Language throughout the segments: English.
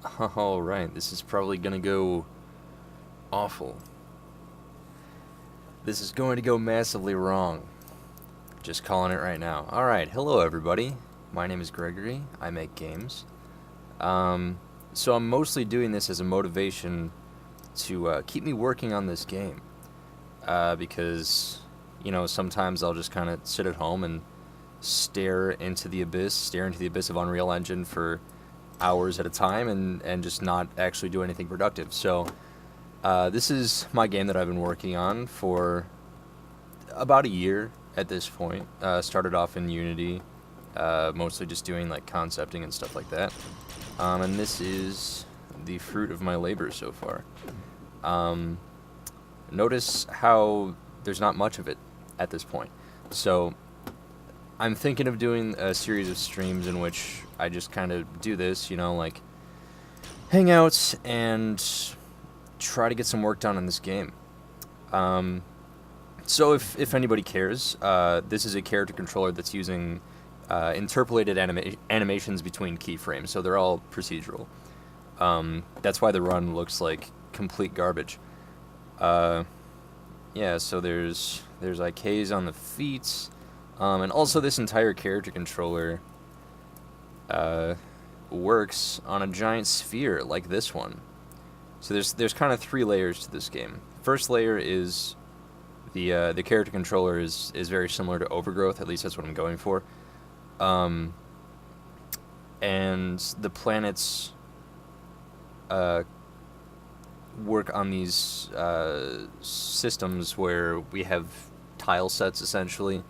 Alright, this is probably gonna go awful. This is going to go massively wrong. Just calling it right now. Alright, hello everybody. My name is Gregory. I make games. So I'm mostly doing this as a motivation to keep me working on this game. Because, sometimes I'll just kind of sit at home and stare into the abyss of Unreal Engine for hours at a time and just not actually do anything productive. So this is my game that I've been working on for about a year at this point. Started off in Unity, mostly just doing like concepting and stuff like that. And this is the fruit of my labor so far. Notice how there's not much of it at this point. So I'm thinking of doing a series of streams in which I just kind of do this, like hangouts and try to get some work done on this game. So if anybody cares, this is a character controller that's using interpolated animations between keyframes, so they're all procedural. That's why the run looks like complete garbage. Yeah, so there's IKs on the feet, and also this entire character controller works on a giant sphere like this one. So there's kind of three layers to this game. First layer is the character controller is very similar to Overgrowth, at least that's what I'm going for. And the planets work on these systems where we have tile sets, essentially.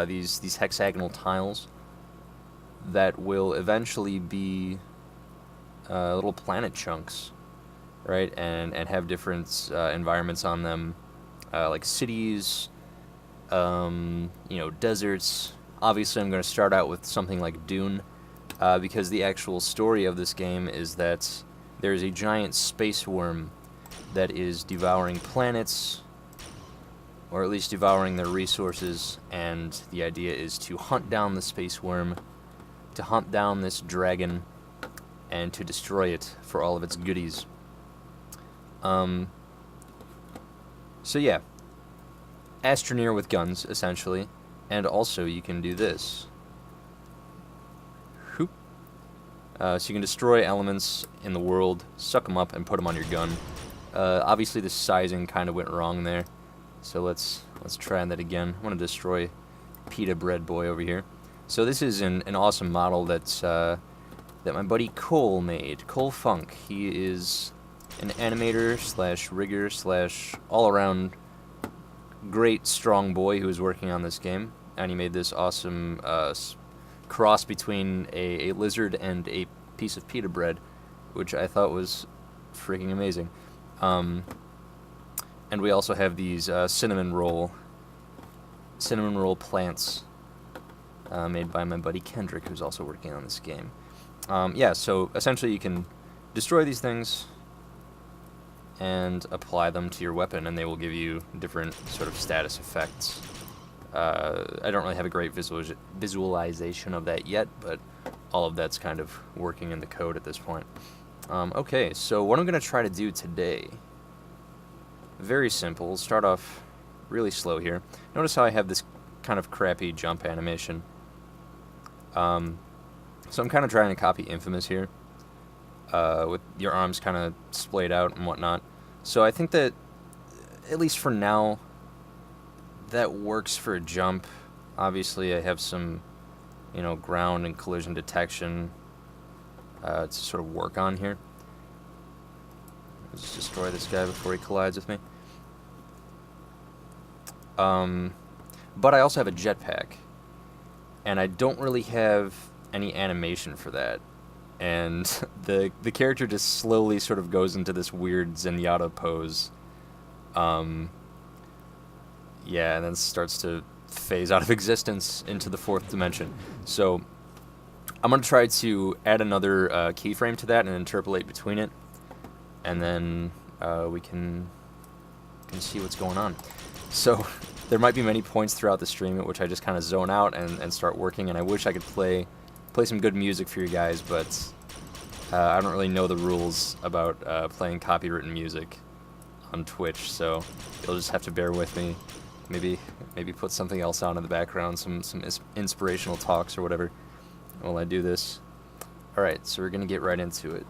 These hexagonal tiles that will eventually be little planet chunks, right? And have different environments on them, like cities, deserts. Obviously, I'm going to start out with something like Dune, because the actual story of this game is that there's a giant space worm that is devouring planets, or at least devouring their resources, and the idea is to hunt down the space worm, to hunt down this dragon, and to destroy it for all of its goodies. So yeah, Astroneer with guns, essentially, and also you can do this. Whoop. So you can destroy elements in the world, suck them up, and put them on your gun. Obviously the sizing kind of went wrong there, so let's try that again. I want to destroy Pita Bread Boy over here. So this is an awesome model that my buddy Cole made. Cole Funk. He is an animator slash rigger slash all-around great strong boy who is working on this game, and he made this awesome cross between a lizard and a piece of pita bread, which I thought was freaking amazing. And we also have these cinnamon roll plants made by my buddy Kendrick, who's also working on this game. Yeah, so essentially you can destroy these things and apply them to your weapon, and they will give you different sort of status effects. I don't really have a great visualization of that yet, but all of that's kind of working in the code at this point. Okay, so what I'm going to try to do today, very simple. Start off really slow here. Notice how I have this kind of crappy jump animation. So I'm kind of trying to copy Infamous here, with your arms kind of splayed out and whatnot. So I think that, at least for now, that works for a jump. Obviously I have some, ground and collision detection to sort of work on here. Let's destroy this guy before he collides with me. But I also have a jetpack, and I don't really have any animation for that. And the character just slowly sort of goes into this weird Zenyatta pose. Yeah, and then starts to phase out of existence into the fourth dimension. So I'm going to try to add another keyframe to that and interpolate between it, and then we can see what's going on. So there might be many points throughout the stream at which I just kind of zone out and start working, and I wish I could play some good music for you guys, but I don't really know the rules about playing copywritten music on Twitch, so you'll just have to bear with me. Maybe put something else on in the background, some inspirational talks or whatever, while I do this. Alright, so we're going to get right into it.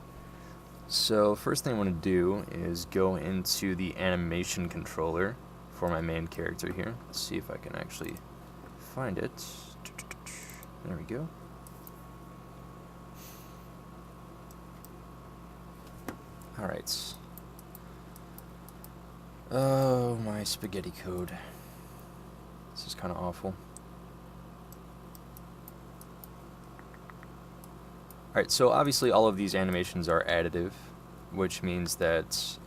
So first thing I want to do is go into the animation controller for my main character here. Let's see if I can actually find it. There we go. Alright. Oh, my spaghetti code. This is kind of awful. Alright, so obviously all of these animations are additive, which means that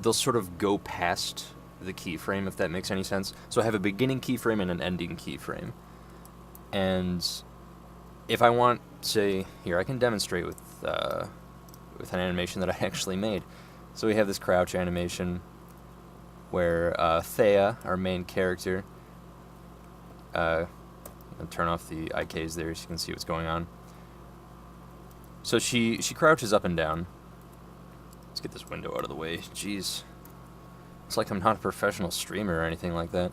they'll sort of go past the keyframe, if that makes any sense. So I have a beginning keyframe and an ending keyframe. And if I want, say, here, I can demonstrate with an animation that I actually made. So we have this crouch animation where Thea, our main character, I'll turn off the IKs there so you can see what's going on. So she crouches up and down. Let's get this window out of the way. Jeez. It's like I'm not a professional streamer or anything like that.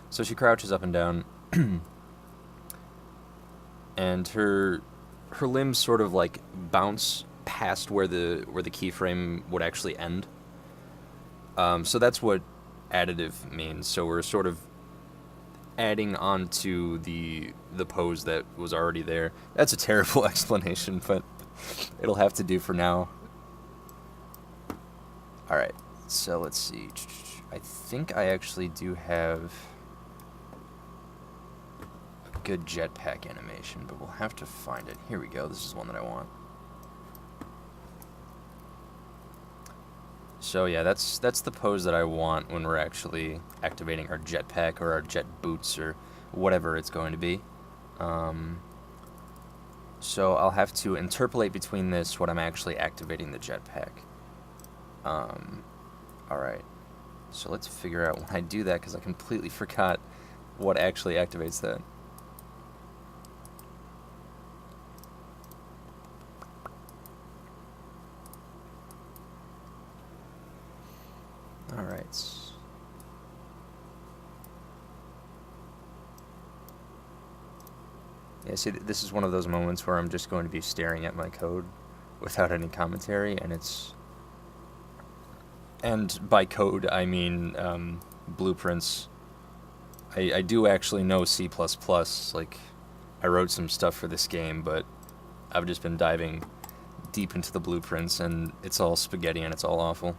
So she crouches up and down. And her limbs sort of like bounce past where the keyframe would actually end. So that's what additive means. So we're sort of adding on to the pose that was already there. That's a terrible explanation, but it'll have to do for now. Alright, so let's see. I think I actually do have a good jetpack animation, but we'll have to find it. Here we go, this is one that I want. So yeah, that's the pose that I want when we're actually activating our jetpack or our jet boots or whatever it's going to be. So I'll have to interpolate between this when I'm actually activating the jetpack. Alright, so let's figure out when I do that, because I completely forgot what actually activates that. Alright. Yeah, see, this is one of those moments where I'm just going to be staring at my code without any commentary, and it's... And by code, I mean blueprints. I do actually know C++, like, I wrote some stuff for this game, but I've just been diving deep into the blueprints, and it's all spaghetti and it's all awful.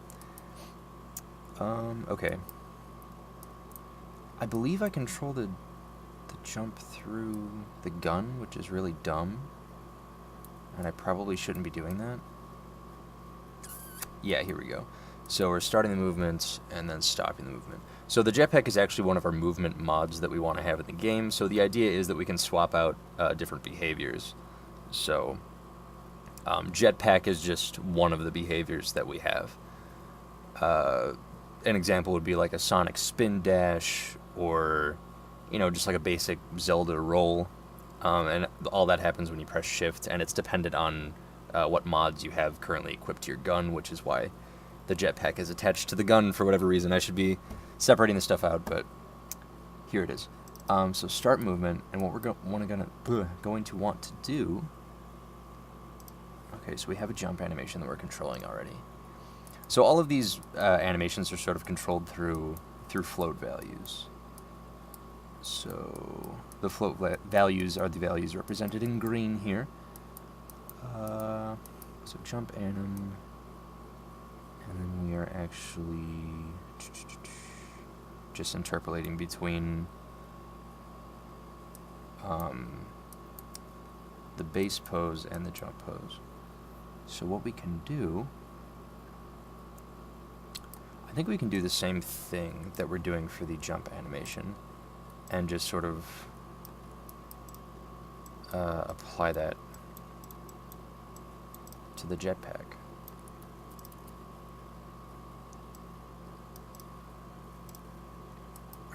Okay. I believe I control the jump through the gun, which is really dumb. And I probably shouldn't be doing that. Yeah, here we go. So we're starting the movement and then stopping the movement. So the jetpack is actually one of our movement mods that we want to have in the game. So the idea is that we can swap out different behaviors. So jetpack is just one of the behaviors that we have. An example would be like a Sonic spin dash, or, you know, just like a basic Zelda roll. And all that happens when you press shift, and it's dependent on what mods you have currently equipped to your gun, which is why the jetpack is attached to the gun for whatever reason. I should be separating the stuff out, but here it is. So start movement, and what we're going to want to do... Okay, so we have a jump animation that we're controlling already. So all of these animations are sort of controlled through float values. So the float values are the values represented in green here. So jump anim, and then we are actually just interpolating between the base pose and the jump pose. So what we can do, I think we can do the same thing that we're doing for the jump animation, and just sort of apply that to the jetpack.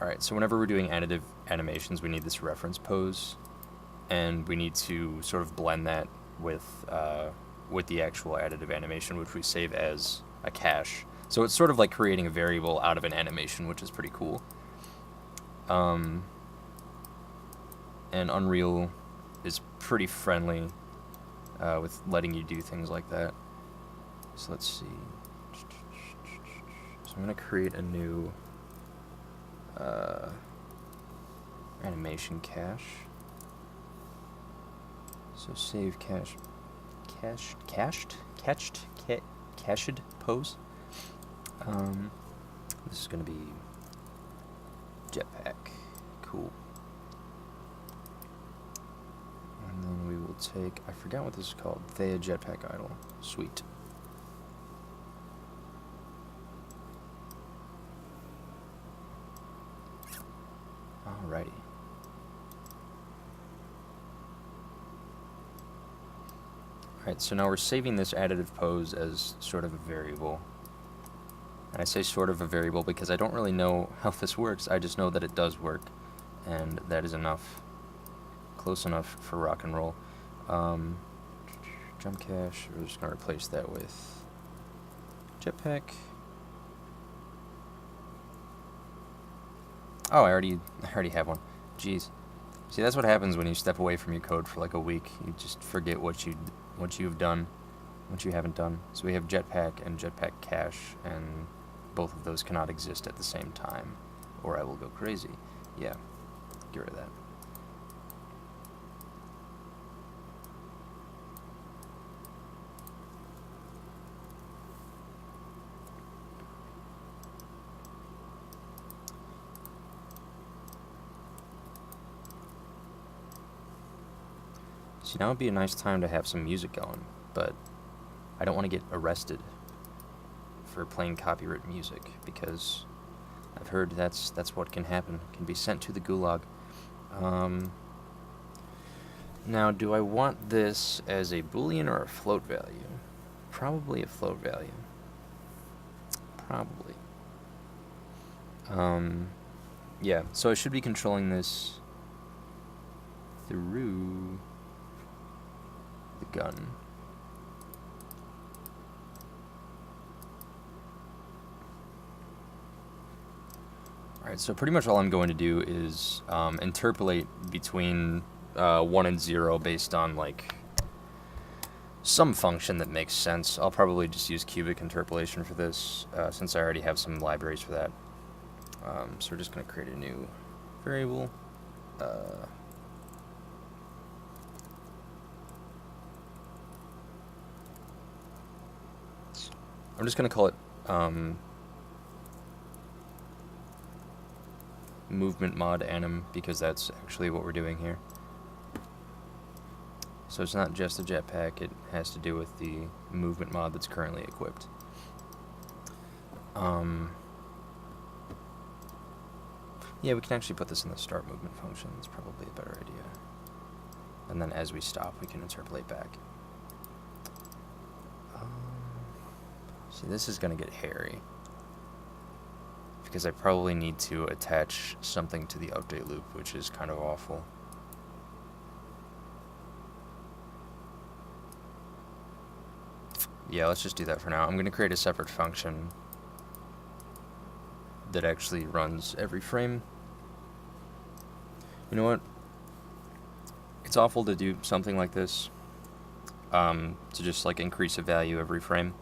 Alright, so whenever we're doing additive animations, we need this reference pose, and we need to sort of blend that with the actual additive animation, which we save as a cache. So it's sort of like creating a variable out of an animation, which is pretty cool. And Unreal is pretty friendly with letting you do things like that. So let's see. So I'm going to create a new animation cache. So save cached pose. This is going to be jetpack. Cool. And then we will take, I forgot what this is called, Thea Jetpack Idle. Sweet. Alrighty. Alright, so now we're saving this additive pose as sort of a variable. And I say sort of a variable because I don't really know how this works. I just know that it does work, and that is enough. Close enough for rock and roll. Jump cache, we're just going to replace that with jetpack. Oh, I already have one. Jeez. See, that's what happens when you step away from your code for like a week. You just forget what you've done, what you haven't done. So we have jetpack and jetpack cache, and both of those cannot exist at the same time, or I will go crazy. Yeah, get rid of that. See, now would be a nice time to have some music going, but I don't want to get arrested for playing copyright music, because I've heard that's what can happen. It can be sent to the gulag. Now, do I want this as a boolean or a float value? Probably a float value. Probably. Yeah, so I should be controlling this through the gun. Alright, so pretty much all I'm going to do is interpolate between 1 and 0 based on like some function that makes sense. I'll probably just use cubic interpolation for this, since I already have some libraries for that. So we're just going to create a new variable. I'm just going to call it movement mod anim, because that's actually what we're doing here. So it's not just a jetpack, it has to do with the movement mod that's currently equipped. Yeah, we can actually put this in the start movement function. It's probably a better idea. And then as we stop, we can interpolate back. See, this is going to get hairy, because I probably need to attach something to the update loop, which is kind of awful. Yeah, let's just do that for now. I'm going to create a separate function that actually runs every frame. You know what? It's awful to do something like this, to just like increase a value every frame.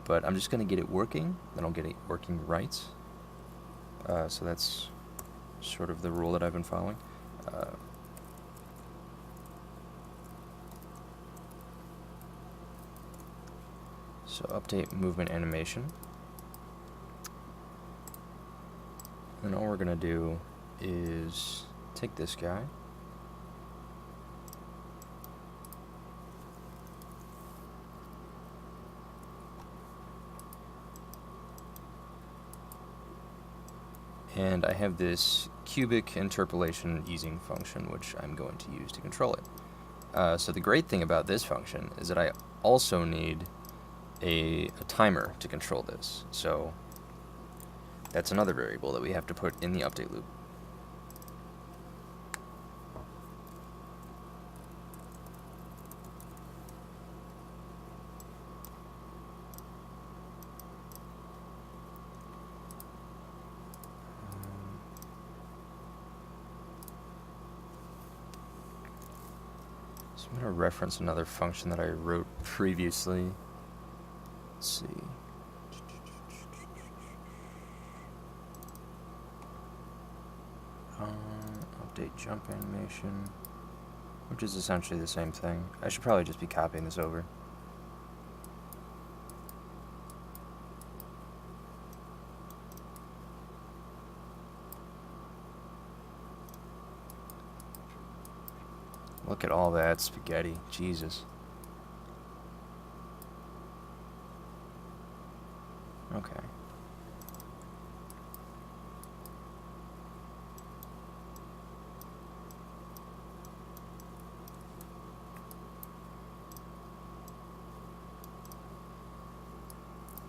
But I'm just going to get it working, then I'll get it working right. So that's sort of the rule that I've been following. So update movement animation. And all we're going to do is take this guy, and I have this cubic interpolation easing function, which I'm going to use to control it. So the great thing about this function is that I also need a timer to control this. So that's another variable that we have to put in the update loop. So I'm going to reference another function that I wrote previously. Let's see. Update jump animation, which is essentially the same thing. I should probably just be copying this over. Look at all that spaghetti. Jesus. Okay.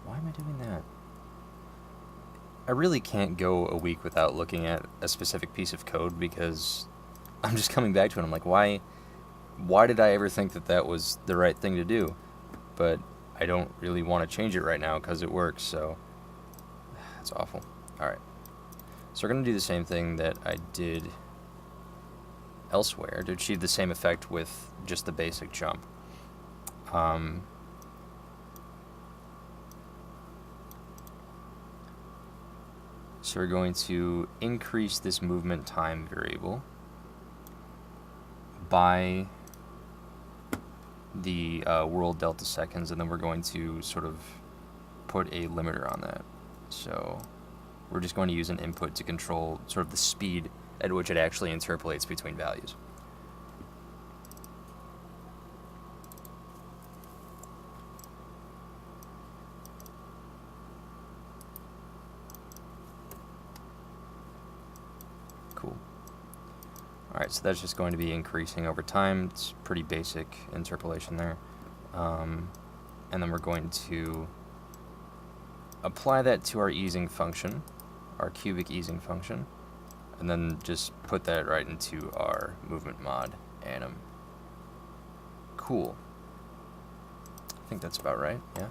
Why am I doing that? I really can't go a week without looking at a specific piece of code because I'm just coming back to it. I'm like, why did I ever think that that was the right thing to do? But I don't really want to change it right now because it works, so it's awful. Alright. So we're going to do the same thing that I did elsewhere to achieve the same effect with just the basic jump. So we're going to increase this movement time variable by the world delta seconds, and then we're going to sort of put a limiter on that. So we're just going to use an input to control sort of the speed at which it actually interpolates between values. Cool. Alright, so that's just going to be increasing over time. It's pretty basic interpolation there. And then we're going to apply that to our easing function, our cubic easing function, and then just put that right into our movement mod anim. Cool. I think that's about right, yeah.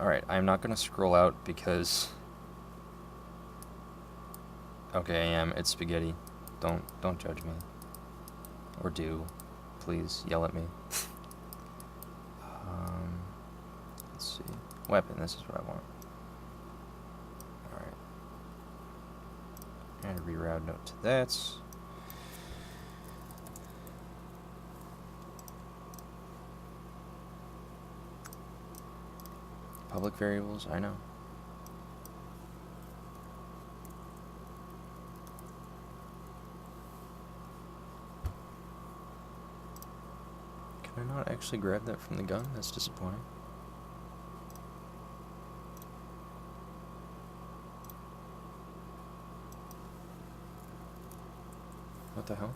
Alright, I'm not going to scroll out because... Okay, I am. It's spaghetti. Don't judge me. Or do. Please, yell at me. Let's see. Weapon, this is what I want. Alright. And a reroute note to that. Public variables, I know. Can I not actually grab that from the gun? That's disappointing. What the hell?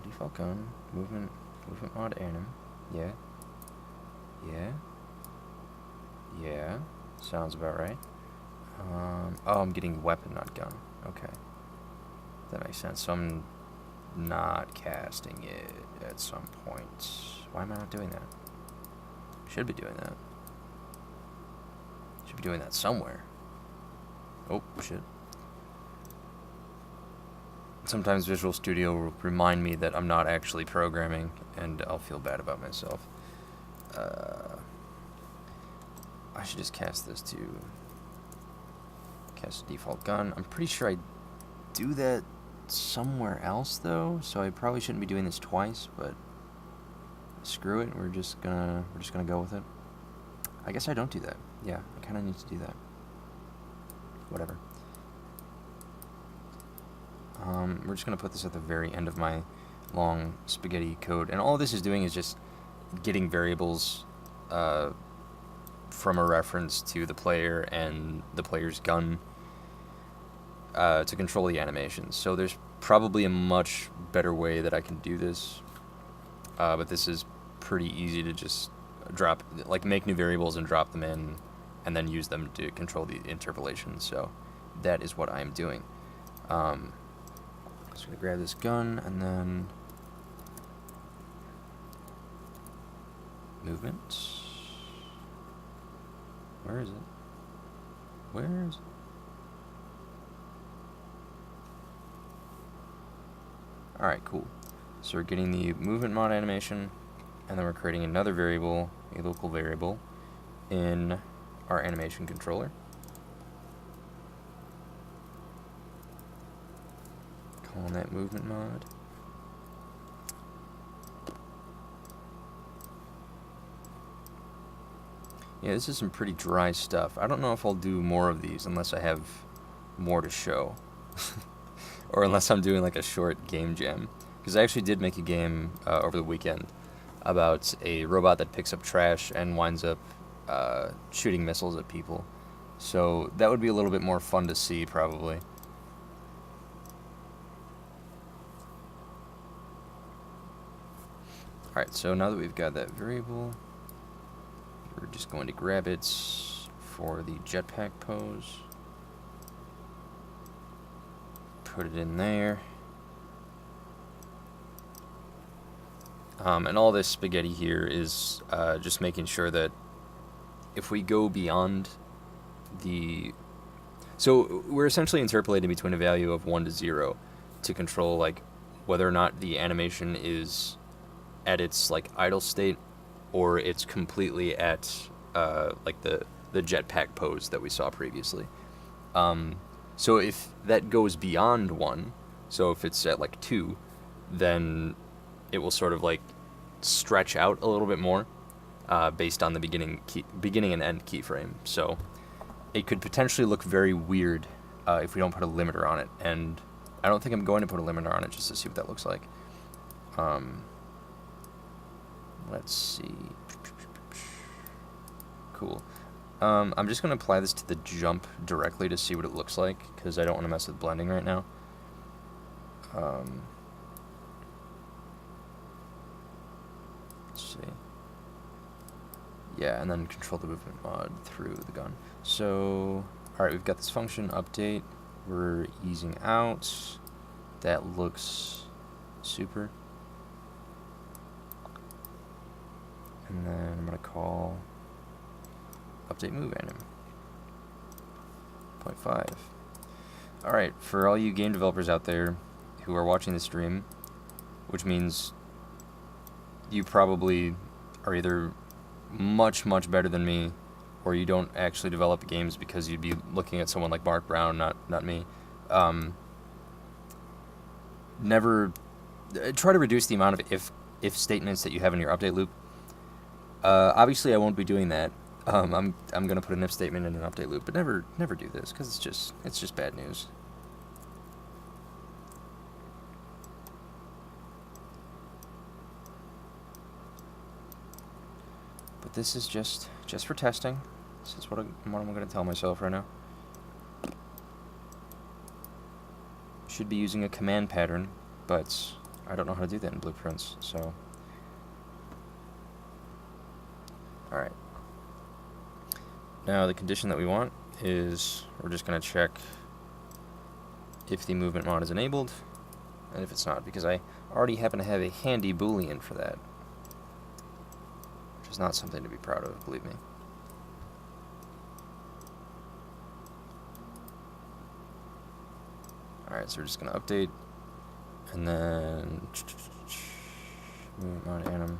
Default gun, movement mod anim. Yeah. Yeah. Yeah, sounds about right. Oh, I'm getting weapon, not gun. Okay. That makes sense. So I'm not casting it at some point. Why am I not doing that? Should be doing that. Should be doing that somewhere. Oh, shit. Sometimes Visual Studio will remind me that I'm not actually programming, and I'll feel bad about myself. I should just cast this to cast a default gun. I'm pretty sure I do that somewhere else though, so I probably shouldn't be doing this twice, but screw it, we're just gonna go with it. I guess I don't do that. Yeah, I kinda need to do that. Whatever. We're just gonna put this at the very end of my long spaghetti code, and all this is doing is just getting variables from a reference to the player and the player's gun to control the animations. So there's probably a much better way that I can do this, but this is pretty easy to just drop, like make new variables and drop them in and then use them to control the interpolation. So that is what I'm doing. Just gonna grab this gun and then movement. Where is it? Where is it? Alright, cool. So we're getting the movement mod animation, and then we're creating another variable, a local variable, in our animation controller. Calling that movement mod. Yeah, this is some pretty dry stuff. I don't know if I'll do more of these unless I have more to show. Or unless I'm doing like a short game jam. Because I actually did make a game over the weekend about a robot that picks up trash and winds up shooting missiles at people. So that would be a little bit more fun to see, probably. Alright, so now that we've got that variable, we're just going to grab it for the jetpack pose. Put it in there. And all this spaghetti here is just making sure that if we go beyond the... So we're essentially interpolating between a value of 1 to 0 to control like whether or not the animation is at its like idle state or it's completely at like the jetpack pose that we saw previously. So if that goes beyond 1, so if it's at like 2, then it will sort of like stretch out a little bit more based on the beginning and end keyframe. So it could potentially look very weird if we don't put a limiter on it, and I don't think I'm going to put a limiter on it just to see what that looks like. Let's see. Cool. I'm just going to apply this to the jump directly to see what it looks like, because I don't want to mess with blending right now. Let's see. Yeah, and then control the movement mod through the gun. So, alright, we've got this function update. We're easing out. That looks super. And then I'm going to call update move anim 0.5. Alright, for all you game developers out there who are watching the stream, which means you probably are either much better than me, or you don't actually develop games because you'd be looking at someone like Mark Brown, not me. Never try to reduce the amount of if statements that you have in your update loop. Obviously, I won't be doing that. I'm gonna put an if statement in an update loop, but never do this because it's just bad news. But this is just for testing. This is what I'm gonna tell myself right now. Should be using a command pattern, but I don't know how to do that in Blueprints, so. Alright. Now the condition that we want is we're just going to check if the movement mod is enabled, and if it's not, because I already happen to have a handy boolean for that, which is not something to be proud of, believe me. Alright, so we're just going to update, and then movement mod anim.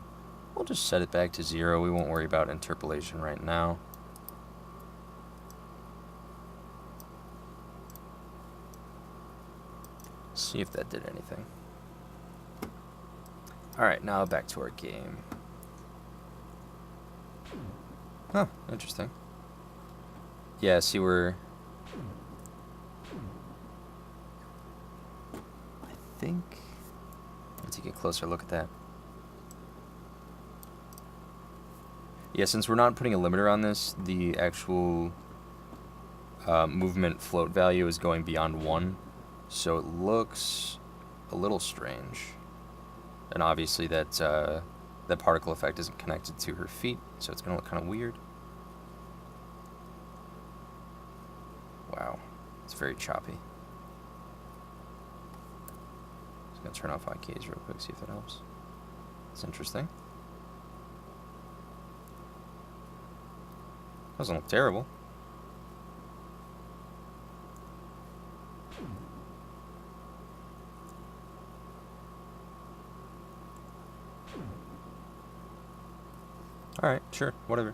We'll just set it back to 0. We won't worry about interpolation right now. See if that did anything. Alright, now back to our game. Huh, interesting. Yeah, see I think... Let's take a closer look at that. Yeah, since we're not putting a limiter on this, the actual movement float value is going beyond 1, so it looks a little strange. And obviously that particle effect isn't connected to her feet, so it's going to look kind of weird. Wow, it's very choppy. Just gonna turn off IKs real quick, see if that helps. It's interesting. Doesn't look terrible. Alright, sure, whatever.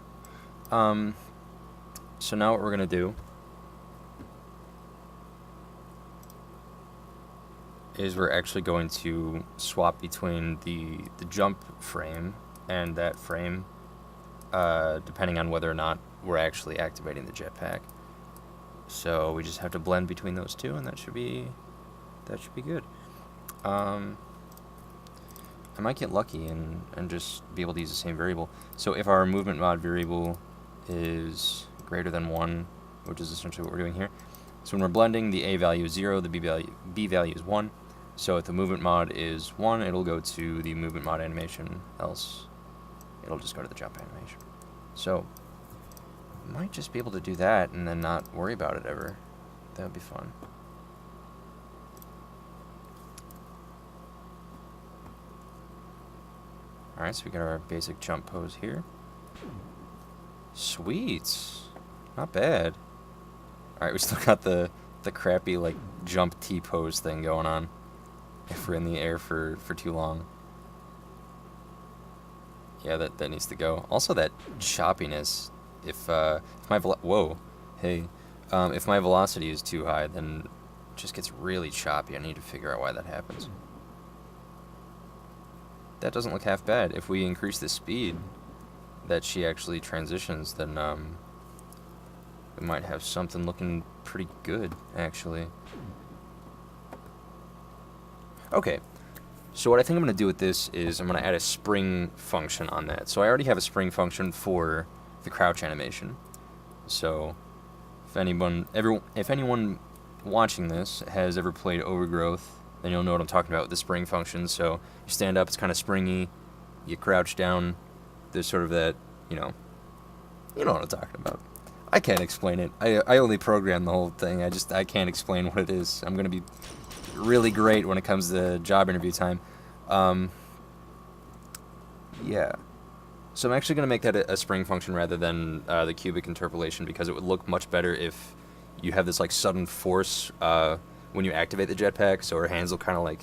So now what we're gonna do is we're actually going to swap between the jump frame and that frame, depending on whether or not we're actually activating the jetpack. So we just have to blend between those two, and that should be good. I might get lucky and just be able to use the same variable. So if our movement mod variable is greater than 1, which is essentially what we're doing here. So when we're blending, the A value is 0, the B value is 1. So if the movement mod is 1, it'll go to the movement mod animation, else it'll just go to the jump animation. So I might just be able to do that and then not worry about it ever. That would be fun. Alright, so we got our basic jump pose here. Sweet. Not bad. Alright, we still got the crappy, like, jump T-pose thing going on if we're in the air for too long. Yeah, that needs to go. Also, that choppiness. If my if my velocity is too high, then it just gets really choppy. I need to figure out why that happens. That doesn't look half bad. If we increase the speed that she actually transitions, then we might have something looking pretty good, actually. Okay, so what I think I'm going to do with this is I'm going to add a spring function on that. So I already have a spring function for the crouch animation. So if anyone watching this has ever played Overgrowth, then you'll know what I'm talking about with the spring function. So you stand up, it's kind of springy. You crouch down, there's sort of that, you know what I'm talking about. I can't explain it. I only program the whole thing. I can't explain what it is. I'm going to be really great when it comes to job interview time. Yeah. So I'm actually going to make that a spring function rather than the cubic interpolation, because it would look much better if you have this like sudden force when you activate the jetpack, so her hands will kind of like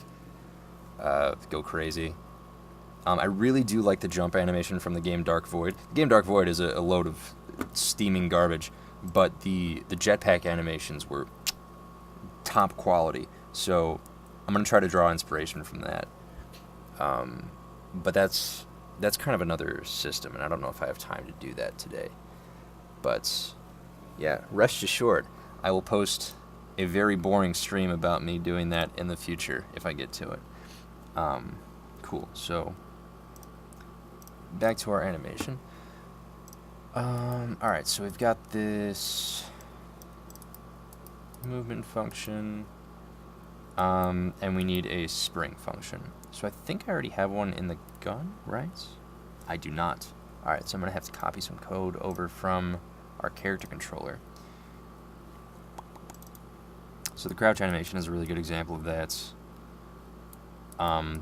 go crazy. I really do like the jump animation from the game Dark Void. The game Dark Void is a load of steaming garbage, but the jetpack animations were top quality. So I'm going to try to draw inspiration from that. But that's kind of another system, and I don't know if I have time to do that today. But yeah, rest assured, I will post a very boring stream about me doing that in the future if I get to it. Cool. So back to our animation. Alright, so we've got this movement function, and we need a spring function. So I think I already have one in the gun, right? I do not. Alright, so I'm going to have to copy some code over from our character controller. So the crouch animation is a really good example of that.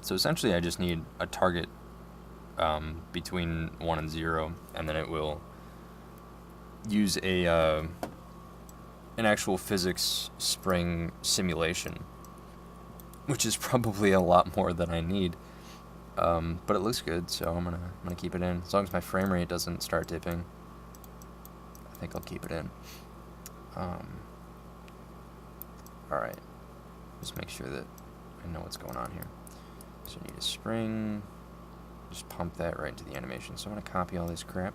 So essentially I just need a target between 1 and 0, and then it will use an actual physics spring simulation, which is probably a lot more than I need. But it looks good, so I'm gonna keep it in. As long as my frame rate doesn't start dipping, I think I'll keep it in. Alright, just make sure that I know what's going on here. So I need a spring, just pump that right into the animation. So I'm gonna copy all this crap.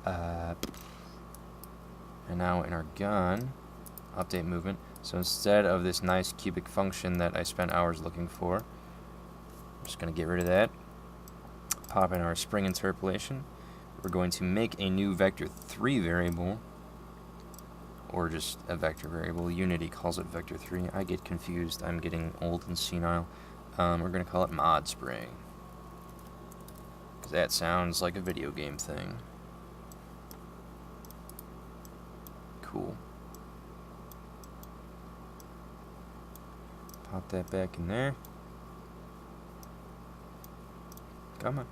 And now in our gun, update movement. So instead of this nice cubic function that I spent hours looking for, I'm just going to get rid of that. Pop in our spring interpolation. We're going to make a new vector3 variable, or just a vector variable. Unity calls it vector3. I get confused. I'm getting old and senile. We're going to call it mod spring, because that sounds like a video game thing. Cool. Pop that back in there. Come on.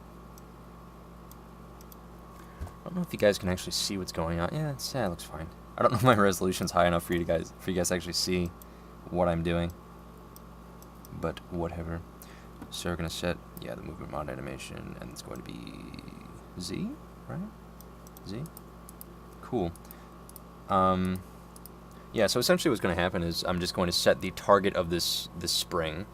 I don't know if you guys can actually see what's going on. Yeah, it looks fine. I don't know if my resolution's high enough for you guys to actually see what I'm doing. But whatever. So we're gonna set the movement mod animation, and it's going to be Z, right? Z. Cool. Yeah. So essentially, what's going to happen is I'm just going to set the target of this spring.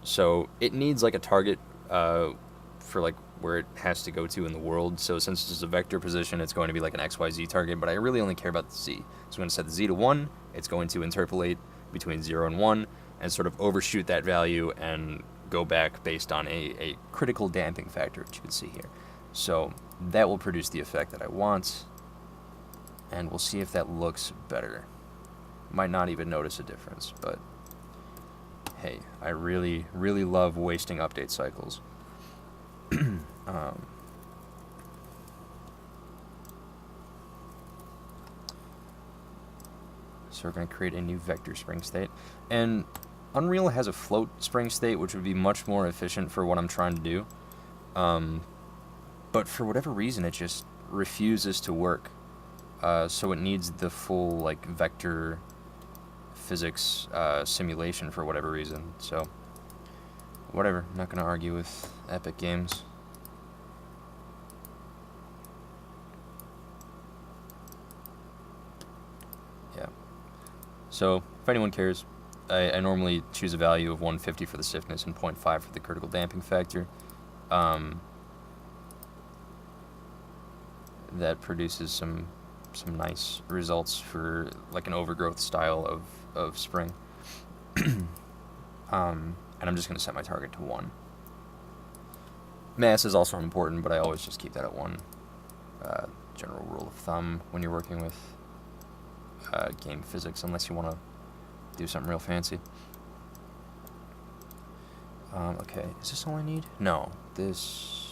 So it needs like a target for like where it has to go to in the world. So since this is a vector position, it's going to be like an XYZ target, but I really only care about the Z. So I'm going to set the Z to 1. It's going to interpolate between 0 and 1 and sort of overshoot that value and go back based on a critical damping factor, which you can see here. So that will produce the effect that I want, and we'll see if that looks better. Might not even notice a difference, but hey, I really, really love wasting update cycles. So we're going to create a new vector spring state. And Unreal has a float spring state, which would be much more efficient for what I'm trying to do. But for whatever reason, it just refuses to work. So it needs the full like vector physics simulation for whatever reason. So whatever, I'm not going to argue with Epic Games. Yeah. So if anyone cares, I normally choose a value of 150 for the stiffness and 0.5 for the critical damping factor. That produces some nice results for like an overgrowth style of spring. And I'm just going to set my target to 1. Mass is also important, but I always just keep that at 1. General rule of thumb when you're working with game physics, unless you want to do something real fancy. Okay, is this all I need? No, this...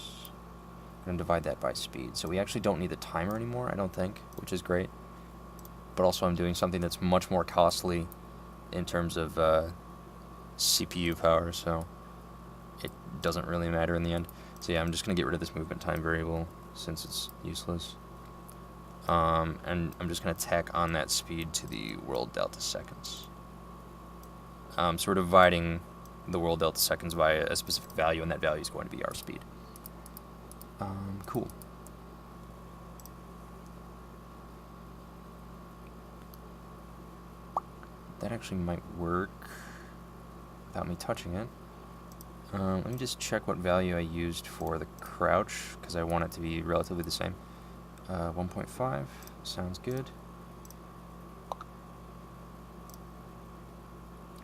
I'm going to divide that by speed. So we actually don't need the timer anymore, I don't think, which is great. But also I'm doing something that's much more costly in terms of CPU power, so it doesn't really matter in the end. So yeah, I'm just going to get rid of this movement time variable since it's useless. And I'm just going to tack on that speed to the world delta seconds. So we're dividing the world delta seconds by a specific value, and that value is going to be our speed. Cool. That actually might work without me touching it. Let me just check what value I used for the crouch, because I want it to be relatively the same. 1.5 sounds good.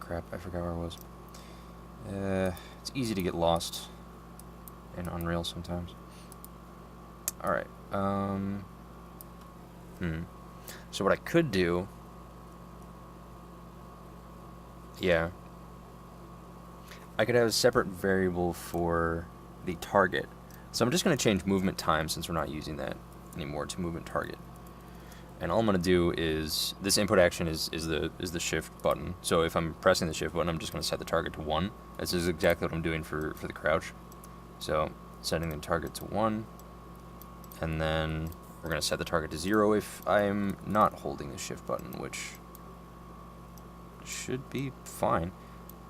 Crap, I forgot where I was. It's easy to get lost in Unreal sometimes. Alright, so what I could do... Yeah. I could have a separate variable for the target. So I'm just going to change movement time, since we're not using that anymore, to movement target. And all I'm going to do is, this input action is the shift button. So if I'm pressing the shift button, I'm just going to set the target to 1. This is exactly what I'm doing for the crouch. So setting the target to 1. And then we're going to set the target to 0 if I'm not holding the shift button, which should be fine.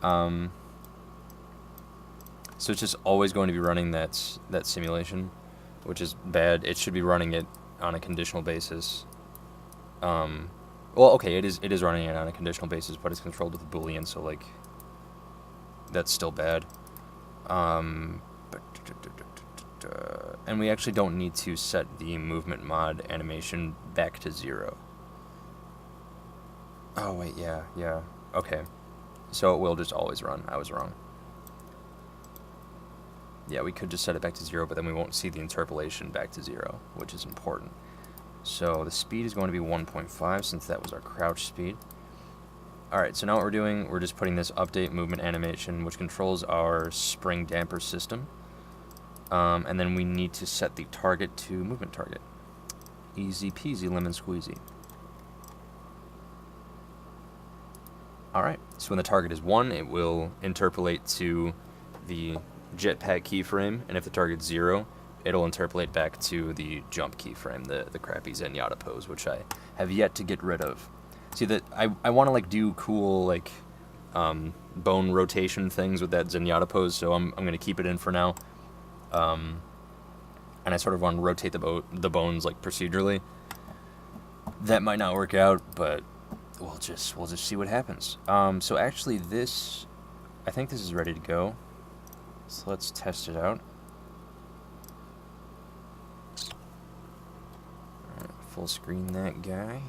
So it's just always going to be running that simulation, which is bad. It should be running it on a conditional basis. Well, okay, it is running it on a conditional basis, but it's controlled with a Boolean, so like that's still bad. And we actually don't need to set the movement mod animation back to 0. Oh wait, yeah. Okay. So it will just always run. I was wrong. Yeah, we could just set it back to 0, but then we won't see the interpolation back to 0, which is important. So the speed is going to be 1.5, since that was our crouch speed. Alright, so now what we're doing, we're just putting this update movement animation, which controls our spring damper system. And then we need to set the target to movement target. Easy peasy lemon squeezy. Alright, so when the target is 1, it will interpolate to the jetpack keyframe, and if the target's 0, it'll interpolate back to the jump keyframe, the crappy Zenyatta pose, which I have yet to get rid of. See, that I want to like do cool like bone rotation things with that Zenyatta pose, so I'm gonna keep it in for now. And I sort of want to rotate the bones like procedurally. That might not work out, but we'll just see what happens. So actually I think this is ready to go. So let's test it out. Alright, full screen that guy.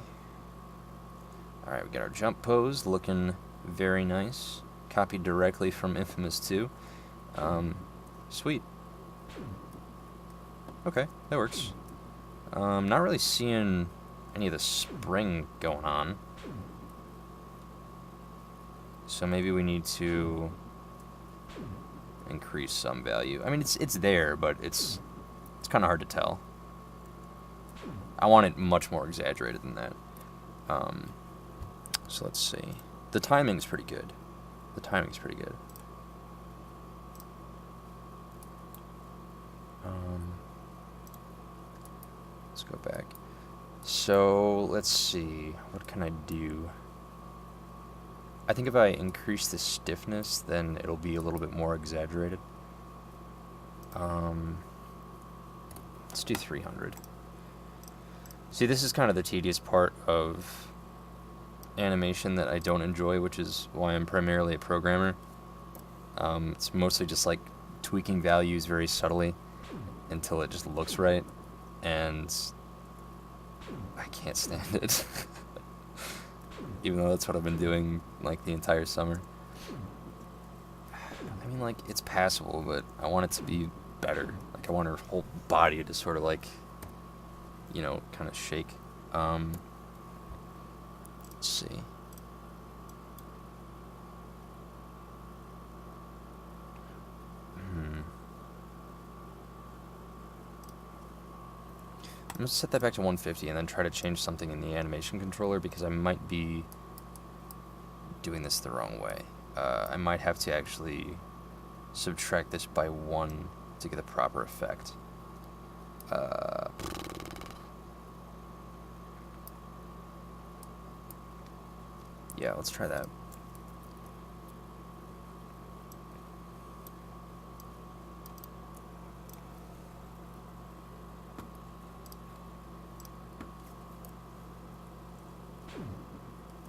Alright, we got our jump pose looking very nice. Copied directly from Infamous 2. Sweet. Okay, that works. Not really seeing any of the spring going on. So maybe we need to increase some value. I mean, it's there, but it's kind of hard to tell. I want it much more exaggerated than that. So let's see. The timing's pretty good. Let's go back. So let's see. What can I do? I think if I increase the stiffness, then it'll be a little bit more exaggerated. Let's do 300. See, this is kind of the tedious part of animation that I don't enjoy, which is why I'm primarily a programmer. It's mostly just like tweaking values very subtly until it just looks right, and I can't stand it. Even though that's what I've been doing like the entire summer. I mean, like, it's passable, but I want it to be better. Like, I want her whole body to sort of like, you know, kind of shake. Let's see. I'm going to set that back to 150 and then try to change something in the animation controller, because I might be doing this the wrong way. I might have to actually subtract this by 1 to get the proper effect. Yeah, let's try that.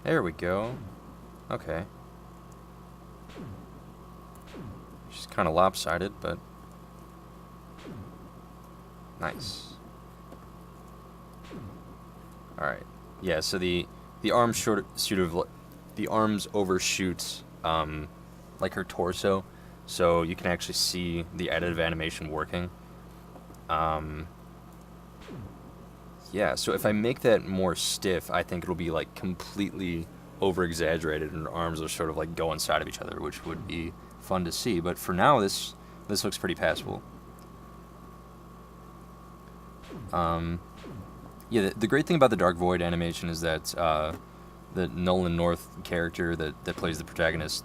There we go. Okay. She's kind of lopsided, but nice. All right. Yeah. So the arms the arms overshoot like her torso, so you can actually see the additive animation working. Yeah, so if I make that more stiff, I think it'll be like completely over-exaggerated and her arms are sort of like go inside of each other, which would be fun to see. But for now, this looks pretty passable. Yeah, the great thing about the Dark Void animation is that the Nolan North character that plays the protagonist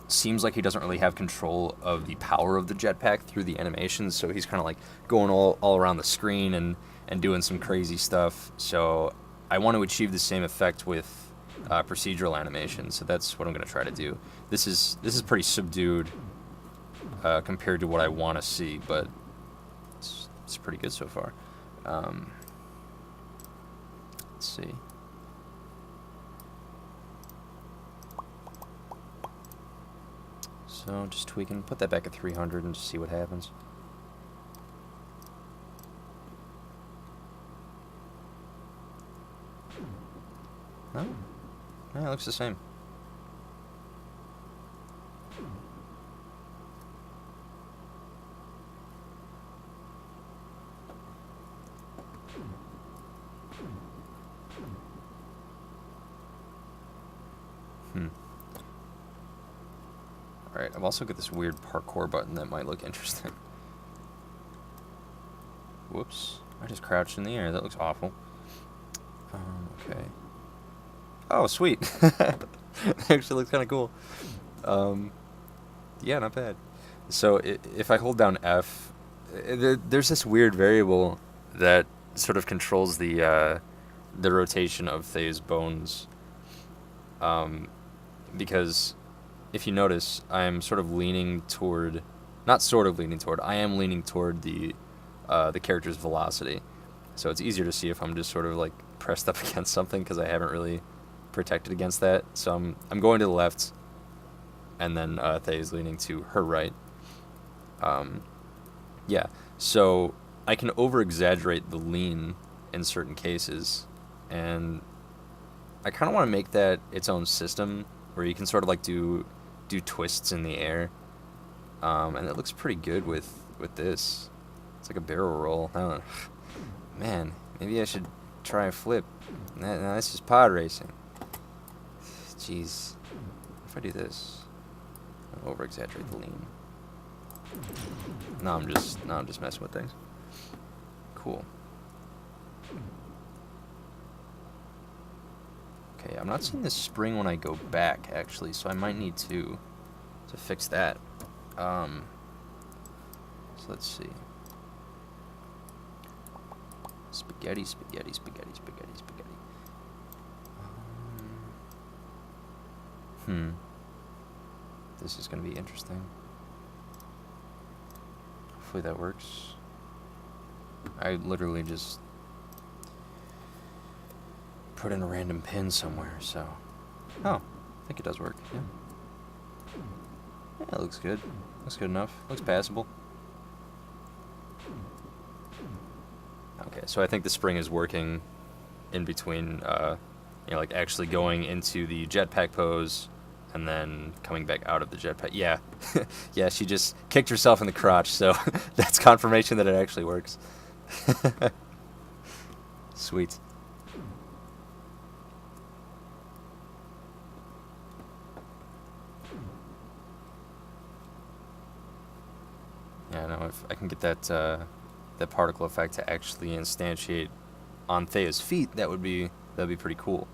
seems like he doesn't really have control of the power of the jetpack through the animations, so he's kind of like going all around the screen and doing some crazy stuff. So I want to achieve the same effect with procedural animation, so that's what I'm going to try to do. This is pretty subdued compared to what I want to see, but it's pretty good so far. Let's see. So just tweaking, put that back at 300 and just see what happens. Oh, yeah, it looks the same. Alright, I've also got this weird parkour button that might look interesting. Whoops, I just crouched in the air, that looks awful. Okay. Oh, sweet! That actually looks kind of cool. Yeah, not bad. So if I hold down F, there's this weird variable that sort of controls the rotation of Thea's bones. Um, because if you notice, I'm sort of leaning toward, not sort of leaning toward, I am leaning toward the character's velocity. So it's easier to see if I'm just sort of like pressed up against something because I haven't really protected against that. So I'm going to the left, and then Thea is leaning to her right. Yeah, so I can over exaggerate the lean in certain cases, and I kind of want to make that its own system where you can sort of like do twists in the air, and it looks pretty good with this. It's like a barrel roll. I don't know. Man, maybe I should try a flip. No, that's just pod racing. Jeez, what if I do this? I'll over exaggerate the lean. No, I'm just messing with things. Cool. Okay, I'm not seeing this spring when I go back actually, so I might need to fix that. So let's see. Spaghetti, spaghetti, spaghetti, spaghetti, spaghetti. This is gonna be interesting. Hopefully that works. I literally just put in a random pin somewhere, so... Oh, I think it does work, yeah. Yeah, it looks good. Looks good enough. Looks passable. Okay, so I think the spring is working in between, like actually going into the jetpack pose and then coming back out of the jetpack. Yeah, yeah, she just kicked herself in the crotch, so that's confirmation that it actually works. Sweet. Yeah, no, if I can get that particle effect to actually instantiate on Thea's feet, that'd be pretty cool.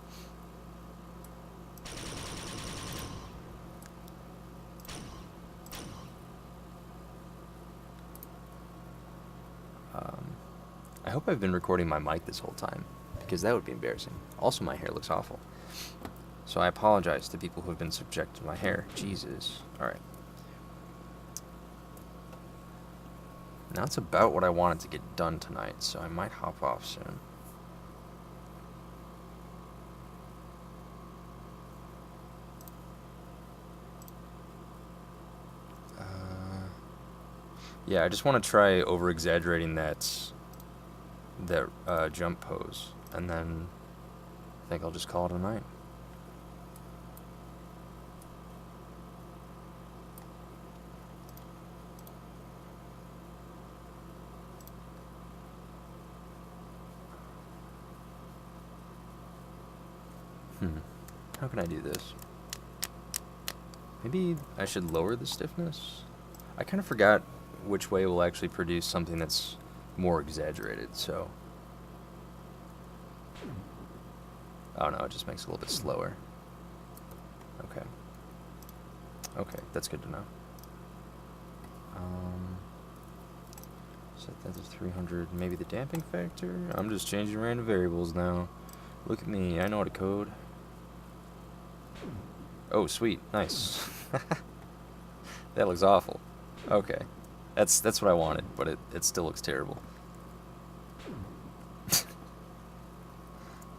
I hope I've been recording my mic this whole time, because that would be embarrassing. Also, my hair looks awful. So I apologize to people who have been subject to my hair. Jesus. Alright. Now it's about what I wanted to get done tonight, so I might hop off soon. Yeah, I just want to try over-exaggerating that jump pose, and then I think I'll just call it a night. How can I do this? Maybe I should lower the stiffness? I kind of forgot which way will actually produce something that's more exaggerated, so... Oh no, it just makes it a little bit slower. Okay. Okay, that's good to know. Set that to 300. Maybe the damping factor? I'm just changing random variables now. Look at me, I know how to code. Oh, sweet, nice. That looks awful. Okay. That's what I wanted, but it still looks terrible.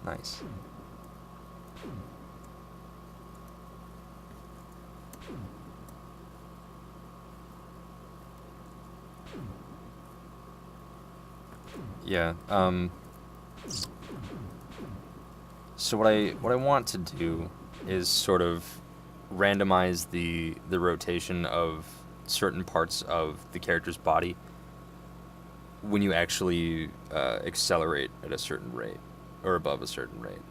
Nice. Yeah, so what I want to do is sort of randomize the rotation of certain parts of the character's body when you actually accelerate at a certain rate or above a certain rate.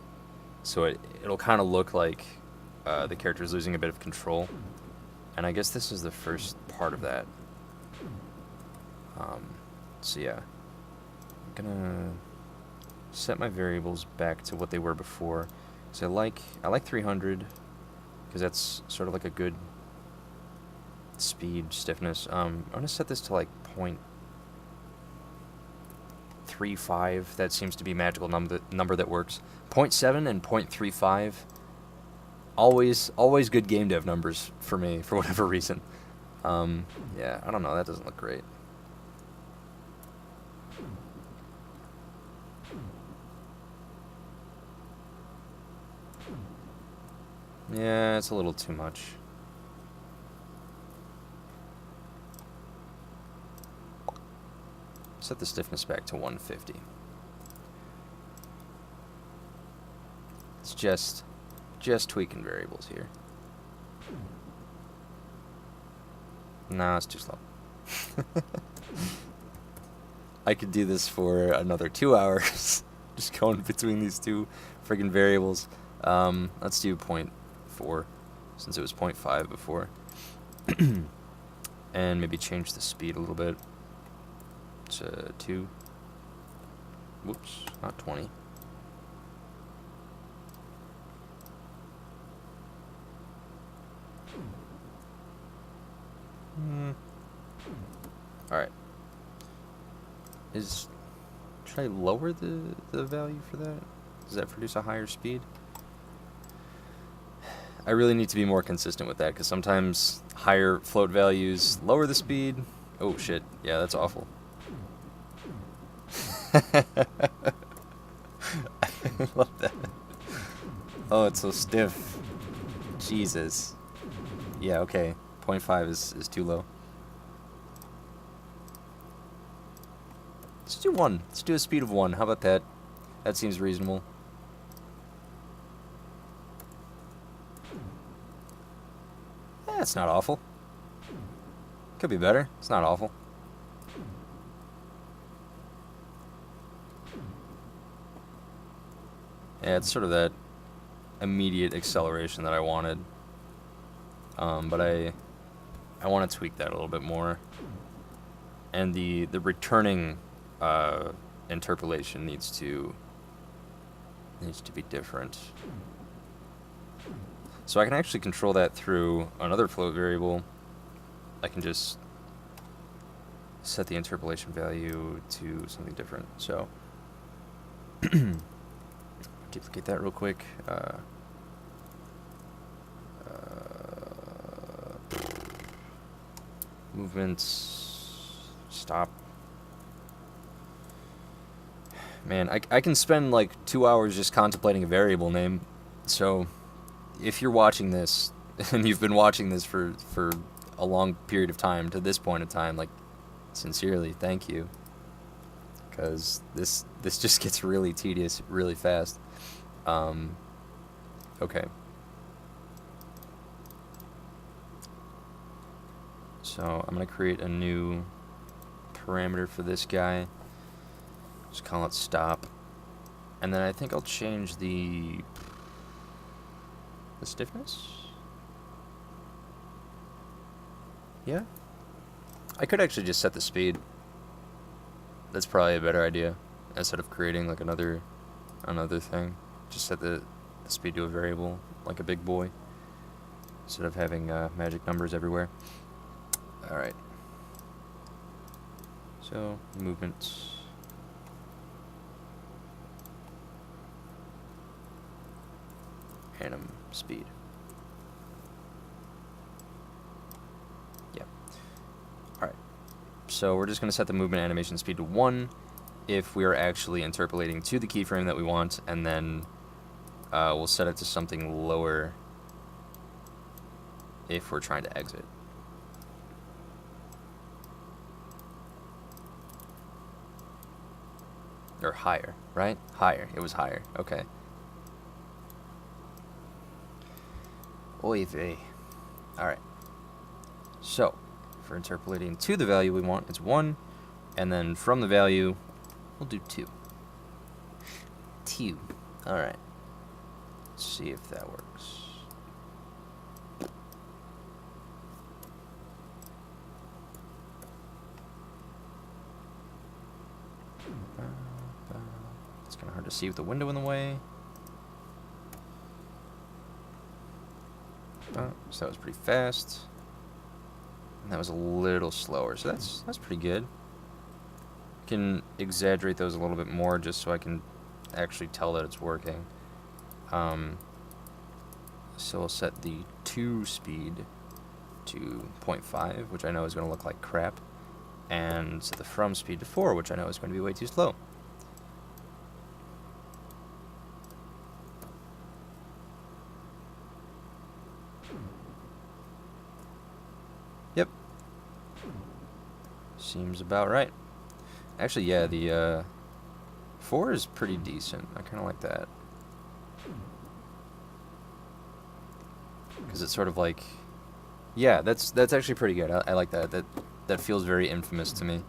So it'll kind of look like the character's losing a bit of control, and I guess this is the first part of that. So yeah, I'm gonna set my variables back to what they were before. So I like 300 because that's sort of like a good speed, stiffness. I'm gonna set this to like 0.35. That seems to be a magical number that works. 0.7 and 0.35. Always good game dev numbers for me, for whatever reason. Yeah, I don't know, that doesn't look great. Yeah, it's a little too much. Set the stiffness back to 150. It's just tweaking variables here. No, it's too slow. I could do this for another 2 hours, just going between these two friggin' variables. Let's do 0.4, since it was 0.5 before. And maybe change the speed a little bit to 2. Whoops, not 20. Alright. Should I lower the value for that? Does that produce a higher speed? I really need to be more consistent with that, because sometimes higher float values lower the speed. Oh shit, yeah, that's awful. I love that. Oh, it's so stiff. Jesus. Yeah, okay. 0.5 is too low. Let's do 1. Let's do a speed of 1. How about that? That seems reasonable. It's not awful. Could be better. It's not awful. Yeah, it's sort of that immediate acceleration that I wanted. But I want to tweak that a little bit more. And the returning interpolation needs to be different. So I can actually control that through another float variable. I can just set the interpolation value to something different. So duplicate that real quick. Movements, stop. Man, I can spend like 2 hours just contemplating a variable name. So if you're watching this, and you've been watching this for a long period of time, to this point in time, like, sincerely, thank you. Because this just gets really tedious really fast. Okay. So I'm going to create a new parameter for this guy. Just call it stop. And then I think I'll change the stiffness? Yeah. I could actually just set the speed. That's probably a better idea. Instead of creating like another thing. Just set the speed to a variable, like a big boy. Instead of having magic numbers everywhere. Alright. So, movement. Anim speed. Yeah. Alright. So we're just going to set the movement animation speed to 1 if we are actually interpolating to the keyframe that we want, and then we'll set it to something lower if we're trying to exit. Or higher, right? Higher. It was higher. Okay. Oy vey. Alright. So, for interpolating to the value we want, it's 1. And then from the value, we'll do 2. 2. Alright. Let's see if that works. It's kind of hard to see with the window in the way. So that was pretty fast. That was a little slower, so that's pretty good. Can exaggerate those a little bit more just so I can actually tell that it's working. So we'll set the to speed to 0.5, which I know is going to look like crap, and set the from speed to 4, which I know is going to be way too slow. Yep. Seems about right. Actually, yeah, the 4 is pretty decent. I kind of like that. Because it's sort of like... Yeah, that's actually pretty good. I like that. That feels very Infamous to me.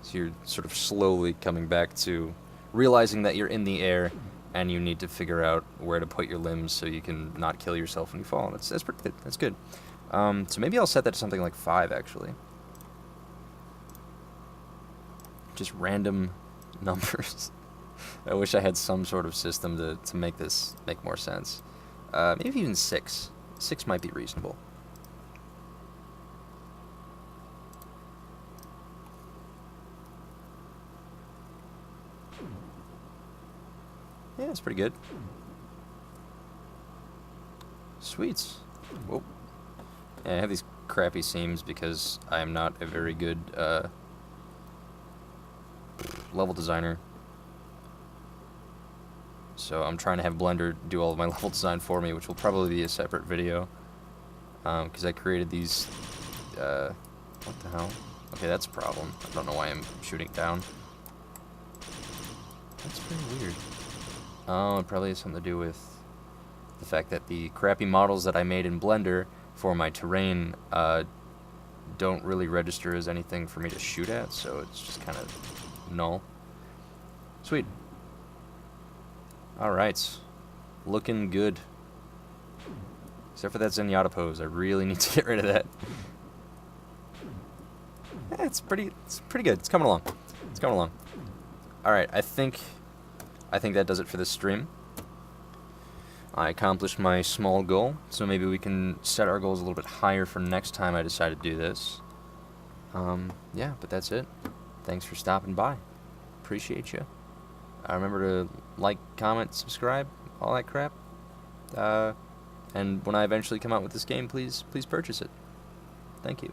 So you're sort of slowly coming back to realizing that you're in the air and you need to figure out where to put your limbs so you can not kill yourself when you fall. That's pretty good. That's good. So maybe I'll set that to something like 5, actually. Just random numbers. I wish I had some sort of system to make this make more sense. Maybe even 6. 6 might be reasonable. Yeah, it's pretty good. Sweets. Whoa. Yeah, I have these crappy seams because I am not a very good level designer. So I'm trying to have Blender do all of my level design for me, which will probably be a separate video. Because I created these... what the hell? Okay, that's a problem. I don't know why I'm shooting down. That's pretty weird. Oh, it probably has something to do with the fact that the crappy models that I made in Blender for my terrain don't really register as anything for me to shoot at, so it's just kind of null. Sweet. Alright. Looking good. Except for that Zenyatta pose. I really need to get rid of that. Yeah, it's pretty good. It's coming along. It's coming along. Alright, I think that does it for this stream. I accomplished my small goal, so maybe we can set our goals a little bit higher for next time I decide to do this. Yeah, but that's it. Thanks for stopping by. Appreciate you. Remember to like, comment, subscribe, all that crap. And when I eventually come out with this game, please purchase it. Thank you.